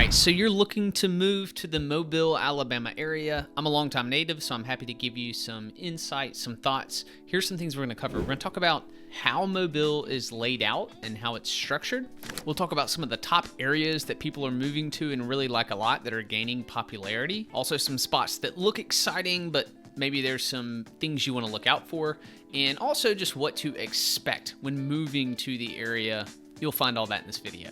right, so you're looking to move to the Mobile, Alabama area. I'm a longtime native, so I'm happy to give you some insight, some thoughts. Here's some things we're going to cover. We're going to talk about how Mobile is laid out and how it's structured. We'll talk about some of the top areas that people are moving to and really like a lot that are gaining popularity. Also some spots that look exciting, but maybe there's some things you want to look out for. And also just what to expect when moving to the area. You'll find all that in this video.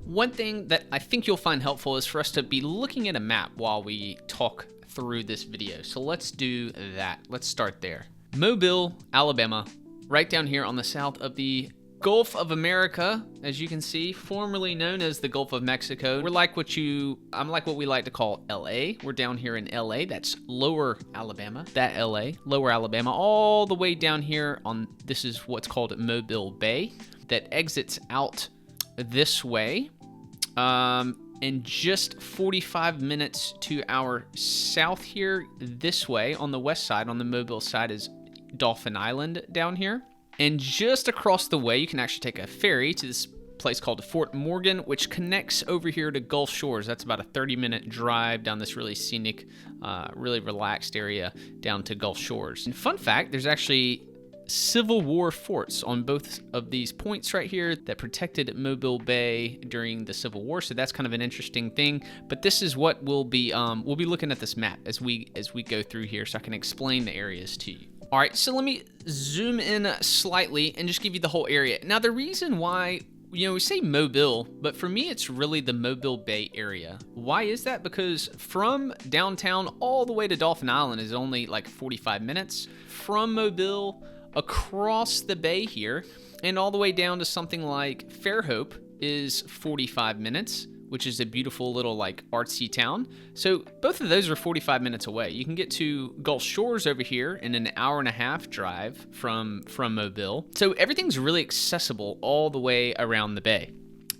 One thing that I think you'll find helpful is for us to be looking at a map while we talk through this video. So let's do that. Let's start there. Mobile, Alabama, right down here on the south of the Gulf of America, as you can see, formerly known as the Gulf of Mexico. I'm like what we like to call LA. We're down here in LA. That's lower Alabama. That LA, lower Alabama, all the way down here on, this is what's called Mobile Bay that exits out this way. And just 45 minutes to our south here, this way on the west side, on the Mobile side, is Dauphin Island down here. And just across the way, you can actually take a ferry to this place called Fort Morgan, which connects over here to Gulf Shores. That's about a 30-minute drive down this really scenic, really relaxed area down to Gulf Shores. And fun fact, there's actually Civil War forts on both of these points right here that protected Mobile Bay during the Civil War. So that's kind of an interesting thing. But this is what we'll be looking at this map as we go through here, so I can explain the areas to you. All right, so let me zoom in slightly and just give you the whole area. Now, the reason why, we say Mobile, but for me, it's really the Mobile Bay area. Why is that? Because from downtown all the way to Dauphin Island is only like 45 minutes. From Mobile across the bay here and all the way down to something like Fairhope is 45 minutes, which is a beautiful little like artsy town. So both of those are 45 minutes away. You can get to Gulf Shores over here in an hour and a half drive from Mobile. So everything's really accessible all the way around the bay.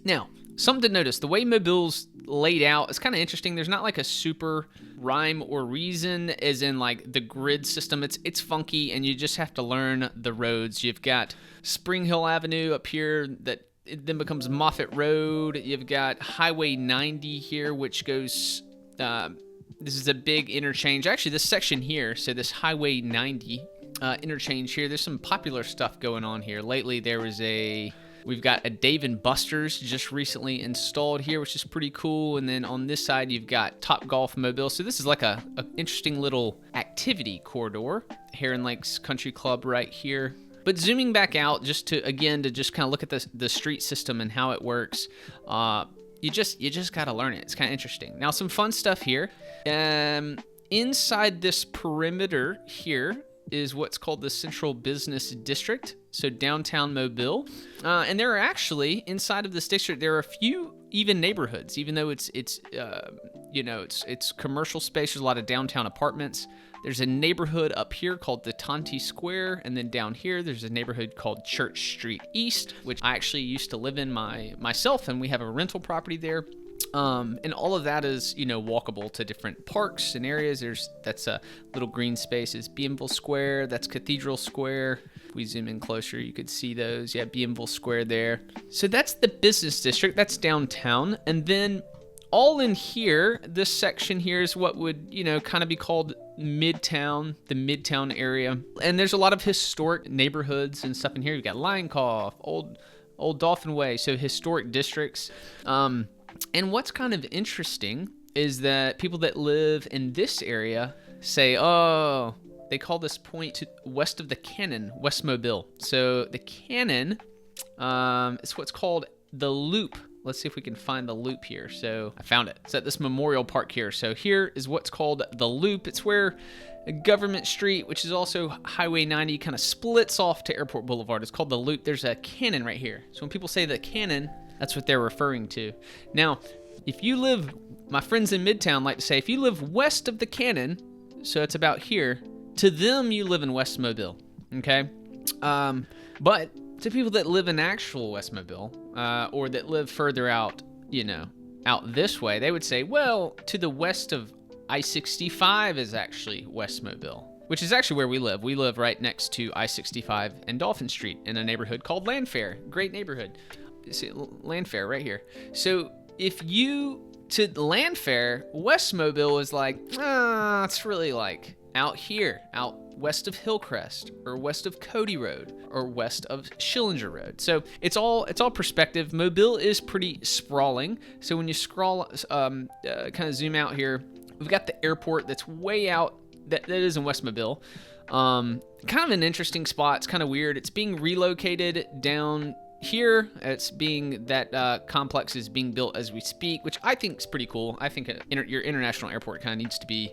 Now, something to notice, the way Mobile's laid out is kind of interesting. There's not like a super rhyme or reason as in like the grid system. It's funky and you just have to learn the roads. You've got Spring Hill Avenue up here that it then becomes Moffett Road. You've got Highway 90 here, which goes, this is a big interchange. Actually, this section here, so this Highway 90 interchange here, there's some popular stuff going on here. Lately, we've got a Dave & Buster's just recently installed here, which is pretty cool. And then on this side, you've got Top Golf Mobile. So this is like a interesting little activity corridor. Heron Lakes Country Club right here. But zooming back out, just kind of look at the street system and how it works. You just got to learn it. It's kind of interesting. Now, some fun stuff here. Inside this perimeter here is what's called the Central Business District, so downtown Mobile. And there are actually, inside of this district, there are a few even neighborhoods, even though it's commercial space. There's a lot of downtown apartments. There's a neighborhood up here called the Tonti Square, and then down here there's a neighborhood called Church Street East, which I actually used to live in myself, and we have a rental property there. And all of that is, walkable to different parks and areas. That's a little green space is Bienville Square. That's Cathedral Square. If we zoom in closer, you could see those. Yeah, Bienville Square there. So that's the business district. That's downtown. And then all in here, this section here is what would, kind of be called Midtown, the Midtown area. And there's a lot of historic neighborhoods and stuff in here. You've got Lioncough, Old Dolphin Way, so historic districts. And what's kind of interesting is that people that live in this area say, they call this point west of the Cannon, West Mobile. So the Cannon is what's called the Loop. Let's see if we can find the Loop here. So I found it. It's at this memorial park here. So here is what's called the Loop. It's where Government Street, which is also Highway 90, kind of splits off to Airport Boulevard. It's called the Loop. There's a cannon right here. So when people say the cannon, that's what they're referring to. Now, if you live, my friends in Midtown like to say, if you live west of the cannon, so it's about here, to them you live in West Mobile, okay? But to people that live in actual West Mobile, or that live further out, out this way, they would say, well, to the west of I-65 is actually West Mobile, which is actually where we live. We live right next to I-65 and Dolphin Street in a neighborhood called Landfair. Great neighborhood. See, Landfair right here. So if you to Landfair, West Mobile is like, it's really like out here, out west of Hillcrest, or west of Cody Road, or west of Schillinger Road. So it's all perspective. Mobile is pretty sprawling. So when you scroll, kind of zoom out here, we've got the airport that's way out. That is in West Mobile. Kind of an interesting spot. It's kind of weird. It's being relocated down here. It's being that complex is being built as we speak, which I think is pretty cool. I think your international airport kind of needs to be,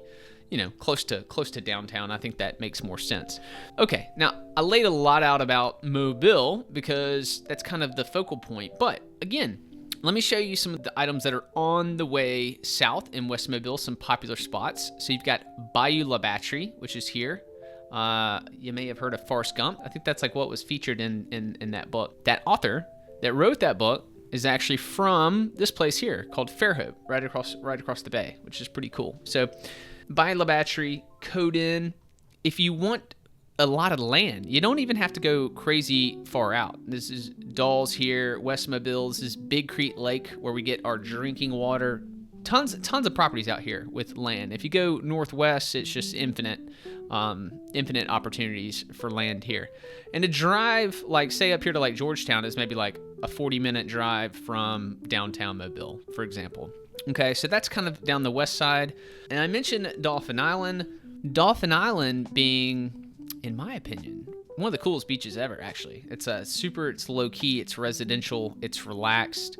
close to downtown. I think that makes more sense. Okay, now I laid a lot out about Mobile because that's kind of the focal point. But again, let me show you some of the items that are on the way south in West Mobile, some popular spots. So you've got Bayou La Batterie, which is here. You may have heard of Forrest Gump. I think that's like what was featured in that book. That author that wrote that book is actually from this place here called Fairhope, right across the bay, which is pretty cool. So Bayou La Batterie, Codin. If you want a lot of land, you don't even have to go crazy far out. This is Dawes here, West Mobile. This is Big Creek Lake, where we get our drinking water. Tons of properties out here with land. If you go northwest, it's just infinite opportunities for land here. And to drive, like say up here to like Georgetown, is maybe like a 40-minute drive from downtown Mobile, for example. Okay, so that's kind of down the west side. And I mentioned Dolphin Island. Dolphin Island being, in my opinion, one of the coolest beaches ever, actually. It's it's low key, it's residential, it's relaxed.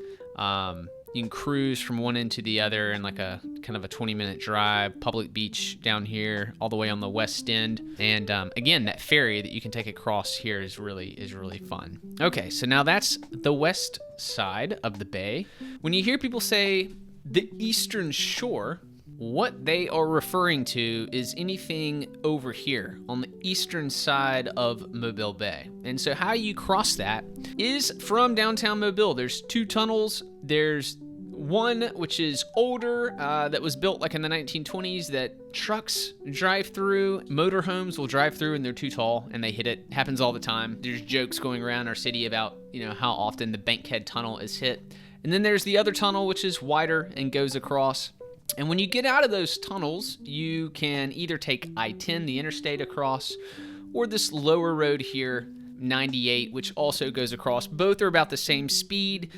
You can cruise from one end to the other in like a kind of a 20-minute drive. Public beach down here, all the way on the west end. And again, that ferry that you can take across here is really fun. Okay, so now that's the west side of the bay. When you hear people say the Eastern Shore, what they are referring to is anything over here on the eastern side of Mobile Bay. And so how you cross that is from downtown Mobile. There's two tunnels. There's one which is older, that was built like in the 1920s, that trucks drive through, motorhomes will drive through, and they're too tall and they hit it. Happens all the time. There's jokes going around our city about, how often the Bankhead Tunnel is hit. And then there's the other tunnel, which is wider and goes across. And when you get out of those tunnels, you can either take I-10, the interstate, across, or this lower road here, 98, which also goes across. Both are about the same speed.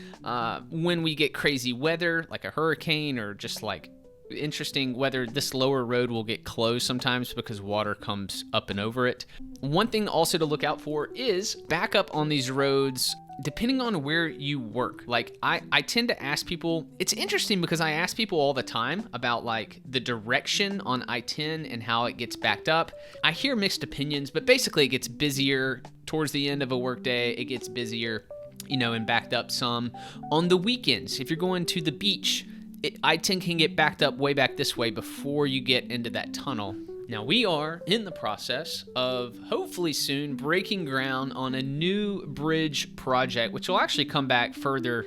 When we get crazy weather, like a hurricane or just like interesting weather, this lower road will get closed sometimes because water comes up and over it. One thing also to look out for is backup on these roads. Depending on where you work, like I tend to ask people, it's interesting because I ask people all the time about like the direction on I-10 and how it gets backed up. I hear mixed opinions, but basically it gets busier towards the end of a workday. It gets busier, and backed up some. On the weekends, if you're going to the beach, I-10 can get backed up way back this way before you get into that tunnel. Now, we are in the process of hopefully soon breaking ground on a new bridge project, which will actually come back further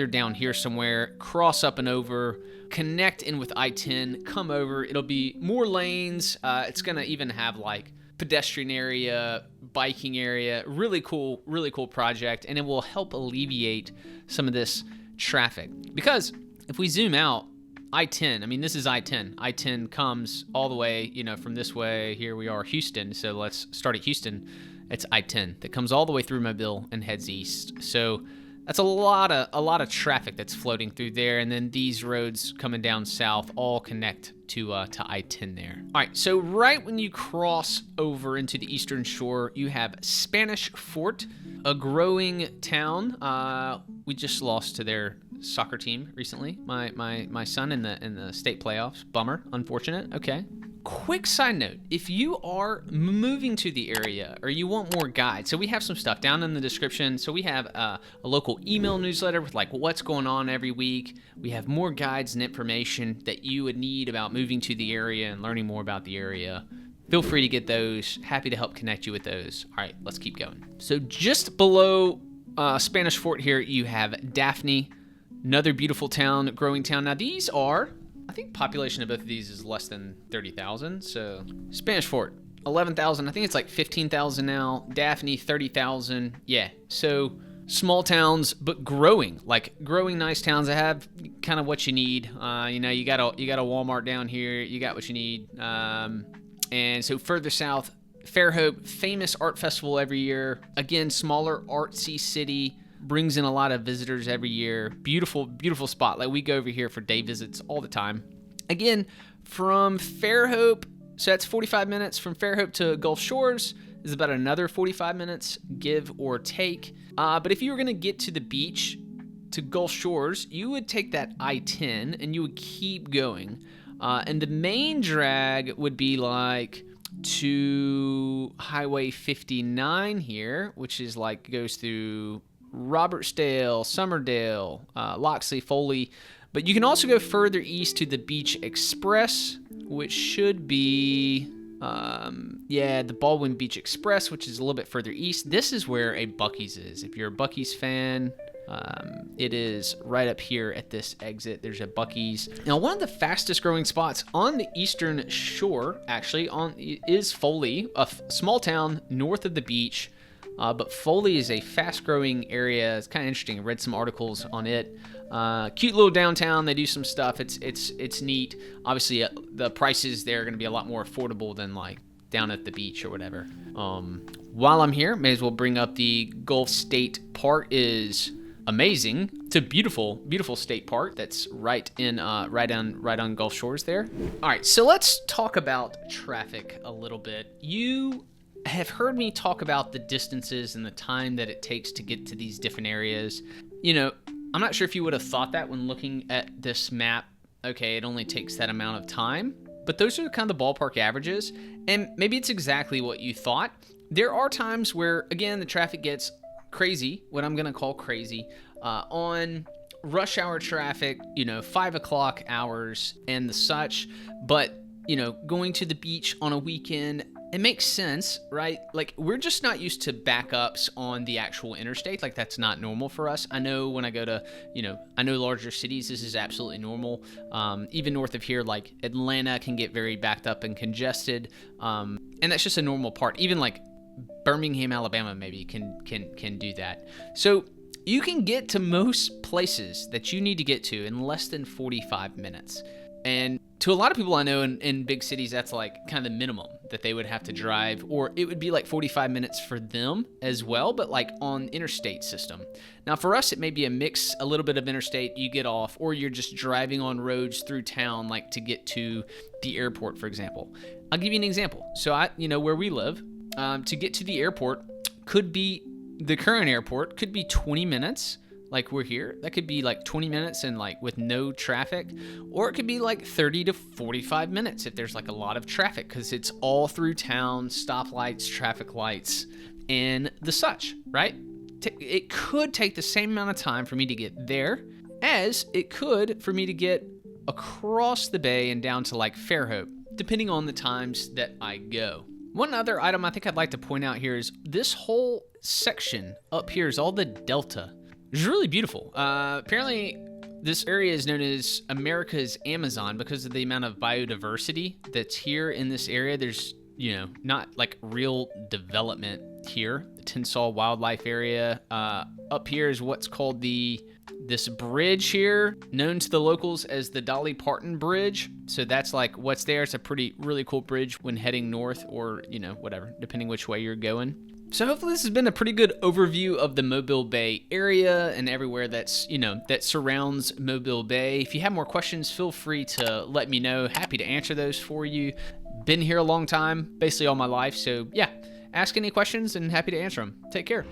down here somewhere, cross up and over, connect in with I-10, come over. It'll be more lanes. It's going to even have like pedestrian area, biking area. Really cool project. And it will help alleviate some of this traffic. Because if we zoom out, I-10, this is I-10. I-10 comes all the way, from this way. Here we are, Houston. So let's start at Houston. It's I-10 that comes all the way through Mobile and heads east. So that's a lot of traffic that's floating through there. And then these roads coming down south all connect to I-10 there. All right, so right when you cross over into the Eastern Shore, you have Spanish Fort, a growing town. We just lost to their soccer team recently. My son in the state playoffs. Bummer, unfortunate. Okay. Quick side note, if you are moving to the area or you want more guides, so we have some stuff down in the description. So we have a local email newsletter with like what's going on every week. We have more guides and information that you would need about moving to the area and learning more about the area. Feel free to get those. Happy to help connect you with those. All right, let's keep going. So just below Spanish Fort here, you have Daphne, another beautiful town, growing town. Now these are, I think population of both of these is less than 30,000. So Spanish Fort, 11,000. I think it's like 15,000 now. Daphne, 30,000. Yeah. So small towns, but growing, like growing nice towns that have kind of what you need. You got a Walmart down here. You got what you need. And so further south, Fairhope, famous art festival every year. Again, smaller artsy city, brings in a lot of visitors every year. Beautiful, beautiful spot. Like we go over here for day visits all the time. Again, from Fairhope, so that's 45 minutes. From Fairhope to Gulf Shores is about another 45 minutes, give or take. But if you were going to get to the beach, to Gulf Shores, you would take that I-10 and you would keep going. And the main drag would be like to Highway 59 here, which is like goes through Robertsdale, Summerdale, Loxley, Foley. But you can also go further east to the Beach Express, which should be, the Baldwin Beach Express, which is a little bit further east. This is where a Buc-ee's is. If you're a Buc-ee's fan, it is right up here at this exit. There's a Buc-ee's. Now, one of the fastest growing spots on the eastern shore, actually, is Foley, a small town north of the beach. But Foley is a fast-growing area. It's kind of interesting. I read some articles on it. Cute little downtown. They do some stuff. It's neat. Obviously, the prices there are going to be a lot more affordable than like down at the beach or whatever. While I'm here, may as well bring up the Gulf State Park. Is amazing. It's a beautiful, beautiful state park that's right on Gulf Shores there. All right, so let's talk about traffic a little bit. You have heard me talk about the distances and the time that it takes to get to these different areas. I'm not sure if you would have thought that when looking at this map. Okay, it only takes that amount of time, but those are kind of the ballpark averages, and maybe it's exactly what you thought. There are times where, again, the traffic gets crazy, what I'm going to call crazy, on rush hour traffic, 5 o'clock hours and the such, but, going to the beach on a weekend, it makes sense, right? Like, we're just not used to backups on the actual interstate. Like, that's not normal for us. I know when I go to, I know larger cities, this is absolutely normal. Even north of here, like Atlanta can get very backed up and congested. And that's just a normal part. Even like Birmingham, Alabama, maybe can do that. So you can get to most places that you need to get to in less than 45 minutes. And to a lot of people I know in big cities, that's like kind of the minimum that they would have to drive, or it would be like 45 minutes for them as well, but like on interstate system. Now for us, it may be a mix, a little bit of interstate, you get off, or you're just driving on roads through town, like to get to the airport, for example. I'll give you an example. So where we live, to get to the airport the current airport could be 20 minutes. Like we're here, that could be like 20 minutes and like with no traffic, or it could be like 30 to 45 minutes if there's like a lot of traffic, because it's all through town, stoplights, traffic lights, and the such, right? It could take the same amount of time for me to get there as it could for me to get across the bay and down to like Fairhope, depending on the times that I go. One other item I think I'd like to point out here is this whole section up here is all the delta. It's really beautiful. Apparently, this area is known as America's Amazon because of the amount of biodiversity that's here in this area. There's, not like real development here. The Tensall Wildlife Area. Up here is what's called this bridge here, known to the locals as the Dolly Parton Bridge. So that's like what's there. It's a really cool bridge when heading north, or, whatever, depending which way you're going. So hopefully this has been a pretty good overview of the Mobile Bay area and everywhere that's, that surrounds Mobile Bay. If you have more questions, feel free to let me know. Happy to answer those for you. Been here a long time, basically all my life. So yeah, ask any questions and happy to answer them. Take care.